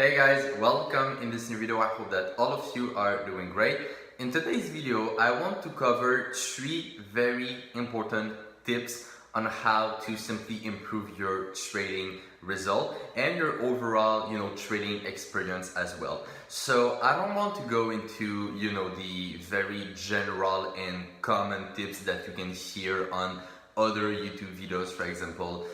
Hey guys, welcome in this new video. I hope that all of you are doing great. In today's video, I want to cover 3 very important tips on how to simply improve your trading result and your overall, trading experience as well. So I don't want to go into, the very general and common tips that you can hear on other YouTube videos, for example,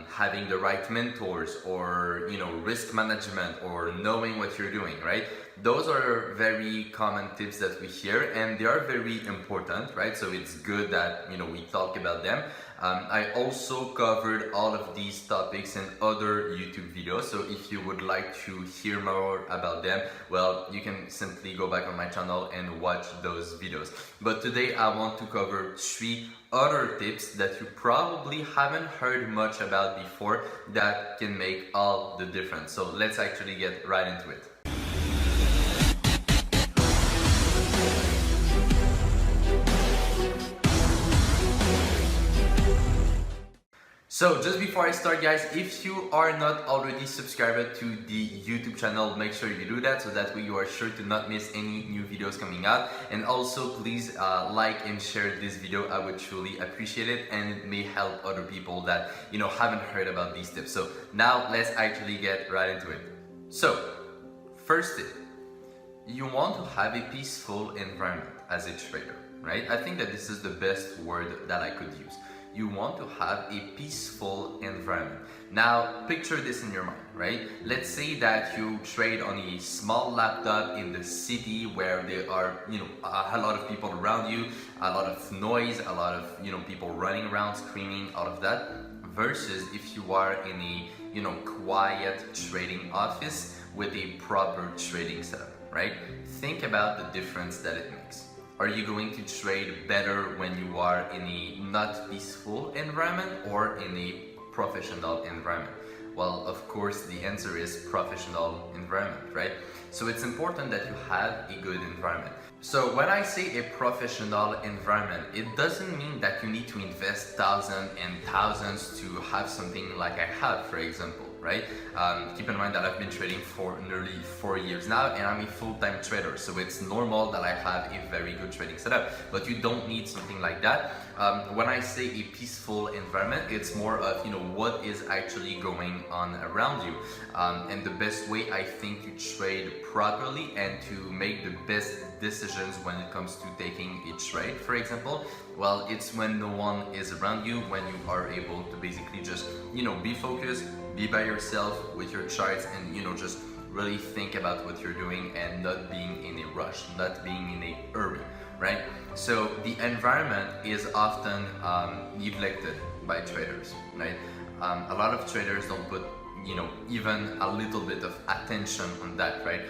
having the right mentors or risk management or knowing what you're doing, right? Those are very common tips that we hear and they are very important, right? So it's good that we talk about them. I also covered all of these topics in other YouTube videos, so if you would like to hear more about them, well, you can simply go back on my channel and watch those videos. But today I want to cover 3 other tips that you probably haven't heard much about before that can make all the difference. So let's actually get right into it. So just before I start, guys, if you are not already subscribed to the YouTube channel, make sure you do that so that way you are sure to not miss any new videos coming out. And also please like and share this video. I would truly appreciate it and it may help other people that haven't heard about these tips. So now let's actually get right into it. So first tip, you want to have a peaceful environment as a trader, right? I think that this is the best word that I could use. You want to have a peaceful environment. Now, picture this in your mind, right? Let's say that you trade on a small laptop in the city where there are, a lot of people around you, a lot of noise, a lot of, people running around, screaming, all of that, versus if you are in a, quiet trading office with a proper trading setup, right? Think about the difference that it makes. Are you going to trade better when you are in a not peaceful environment or in a professional environment? Well, of course, the answer is professional environment, right? So it's important that you have a good environment. So when I say a professional environment, it doesn't mean that you need to invest thousands and thousands to have something like I have, for example, right? Keep in mind that I've been trading for nearly 4 years now and I'm a full-time trader, so it's normal that I have a very good trading setup, but you don't need something like that. When I say a peaceful environment, it's more of what is actually going on around you, and the best way I think to trade properly and to make the best decisions when it comes to taking a trade, for example, well, it's when no one is around you, when you are able to basically just be focused, be by yourself with your charts and just really think about what you're doing and not being in a rush, not being in a hurry, right? So the environment is often neglected by traders, right? A lot of traders don't put even a little bit of attention on that, right?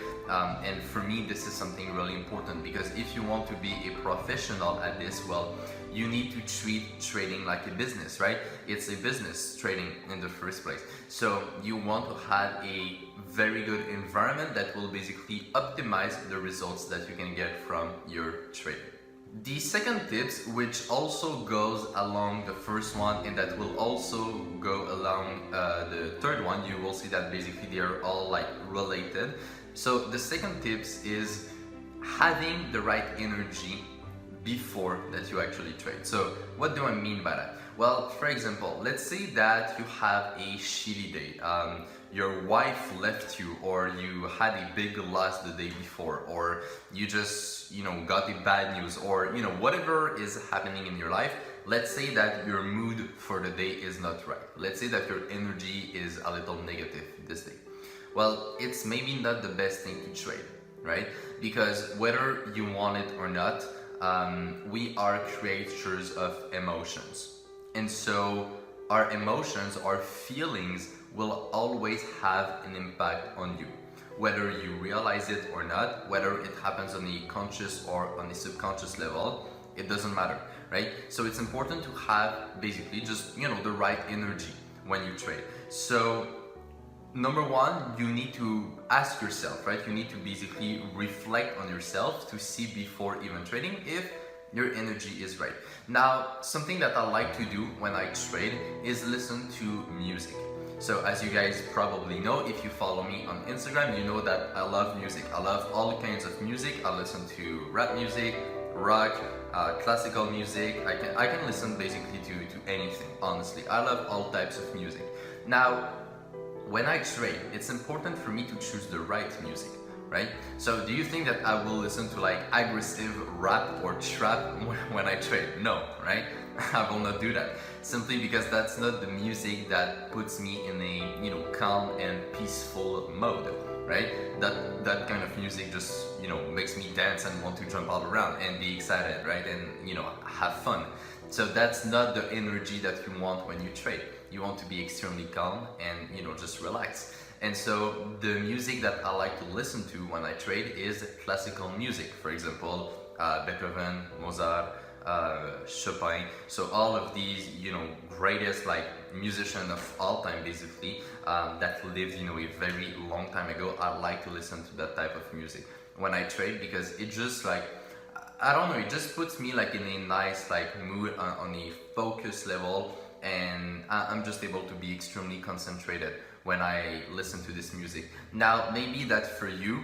And for me, this is something really important because if you want to be a professional at this, well, you need to treat trading like a business, right? It's a business, trading in the first place. So you want to have a very good environment that will basically optimize the results that you can get from your trading. The second tips, which also goes along the first one and that will also go along the third one, you will see that basically they are all like related. So the second tips is having the right energy before that you actually trade. So what do I mean by that? Well, for example, let's say that you have a shitty day. Your wife left you, or you had a big loss the day before, or you just got the bad news, or whatever is happening in your life. Let's say that your mood for the day is not right. Let's say that your energy is a little negative this day. Well, it's maybe not the best thing to trade, right? Because whether you want it or not, we are creatures of emotions. And so our emotions, our feelings will always have an impact on you. Whether you realize it or not, whether it happens on a conscious or on a subconscious level, it doesn't matter, right? So it's important to have basically just, the right energy when you trade. So number one, you need to ask yourself, right? You need to basically reflect on yourself to see before even trading if your energy is right. Now, something that I like to do when I trade is listen to music. So as you guys probably know, if you follow me on Instagram, you know that I love music. I love all kinds of music. I listen to rap music, rock, classical music. I can listen basically to anything, honestly. I love all types of music. Now, when I trade, it's important for me to choose the right music, right? So do you think that I will listen to like aggressive rap or trap when I trade? No, right? I will not do that, simply because that's not the music that puts me in a, you know, calm and peaceful mode, right? That kind of music just, you know, makes me dance and want to jump all around and be excited, right? And, you know, have fun. So that's not the energy that you want when you trade. You want to be extremely calm and, you know, just relax. And so the music that I like to listen to when I trade is classical music. For example, Beethoven, Mozart, Chopin. So all of these, you know, greatest like musicians of all time, basically, that lived, you know, a very long time ago. I like to listen to that type of music when I trade, because it just like, I don't know, it just puts me like in a nice like mood, on a focus level, and I'm just able to be extremely concentrated when I listen to this music. Now, maybe that for you,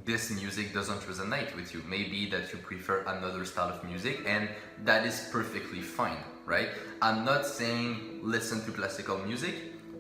this music doesn't resonate with you. Maybe that you prefer another style of music, and that is perfectly fine, right? I'm not saying listen to classical music.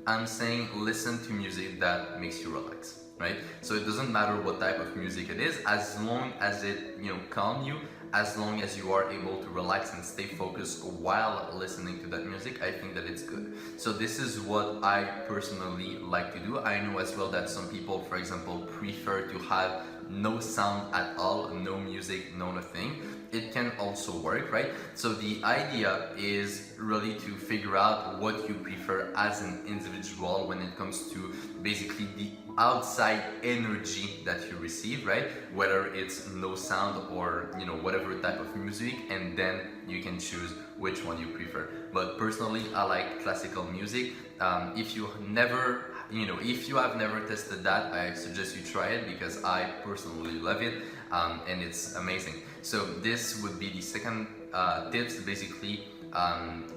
I'm saying listen to music that makes you relax, right? So it doesn't matter what type of music it is, as long as it, you know, calm you, as long as you are able to relax and stay focused while listening to that music, I think that it's good. So this is what I personally like to do. I know as well that some people, for example, prefer to have no sound at all, no music, no nothing. It can also work, right? So the idea is really to figure out what you prefer as an individual when it comes to basically the outside energy that you receive, right? Whether it's no sound or, you know, whatever type of music, and then you can choose which one you prefer. But personally, I like classical music. If you have never tested that, I suggest you try it, because I personally love it, and it's amazing. So this would be the second tips, basically,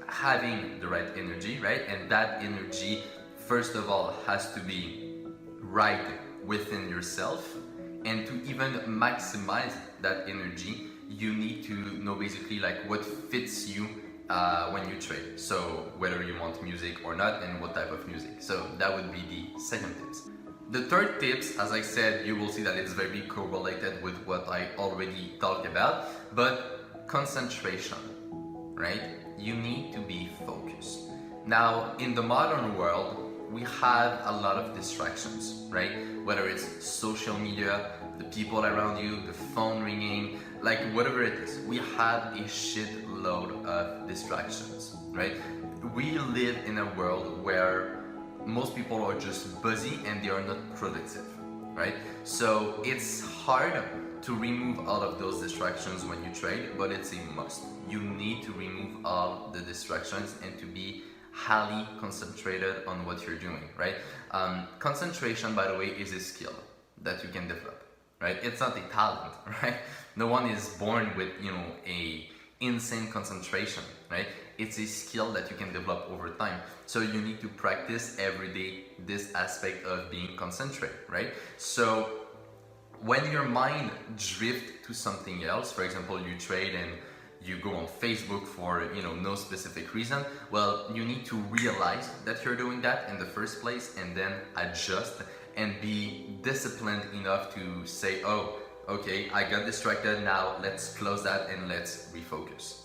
having the right energy, right? And that energy, first of all, has to be right within yourself, and to even maximize that energy, you need to know basically like what fits you when you trade. So whether you want music or not, and what type of music. So that would be the second tips. The third tips, as I said, you will see that it's very correlated with what I already talked about, but concentration, right? You need to be focused. Now, in the modern world, we have a lot of distractions, right? Whether it's social media, the people around you, the phone ringing, like whatever it is, we have a shitload of distractions, right? We live in a world where most people are just busy and they are not productive, right? So it's hard to remove all of those distractions when you trade, but it's a must. You need to remove all the distractions and to be highly concentrated on what you're doing, right? Concentration, by the way, is a skill that you can develop, right? It's not a talent, right? No one is born with, you know, a insane concentration, right? It's a skill that you can develop over time. So you need to practice every day this aspect of being concentrated, right? So when your mind drifts to something else, for example, you trade and you go on Facebook for, you know, no specific reason, well, you need to realize that you're doing that in the first place, and then adjust and be disciplined enough to say, oh, okay, I got distracted, now let's close that and let's refocus.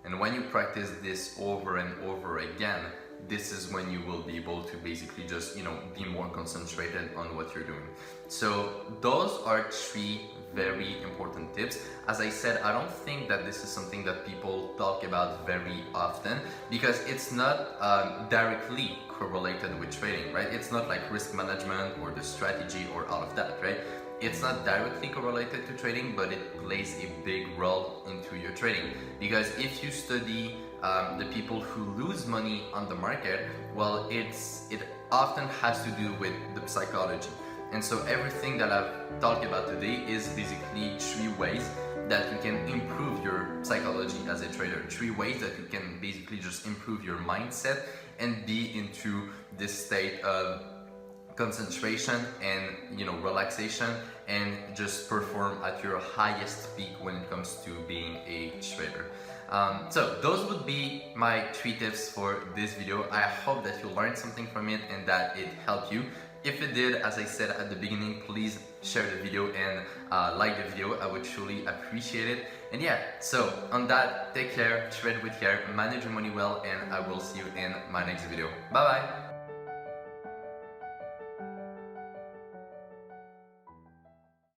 And when you practice this over and over again, this is when you will be able to basically just, you know, be more concentrated on what you're doing. So those are three very important tips. As I said, I don't think that this is something that people talk about very often, because it's not directly correlated with trading, right? It's not like risk management or the strategy or all of that, right? It's not directly correlated to trading, but it plays a big role into your trading. Because if you study the people who lose money on the market, well, it often has to do with the psychology. And so everything that I've talked about today is basically three ways that you can improve your psychology as a trader. 3 ways that you can basically just improve your mindset and be into this state of concentration and relaxation, and just perform at your highest peak when it comes to being a trader. So those would be my 3 tips for this video. I hope that you learned something from it and that it helped you. If it did, as I said at the beginning, please share the video and like the video. I would truly appreciate it. And yeah, so on that, take care, trade with care, manage your money well, and I will see you in my next video. Bye bye.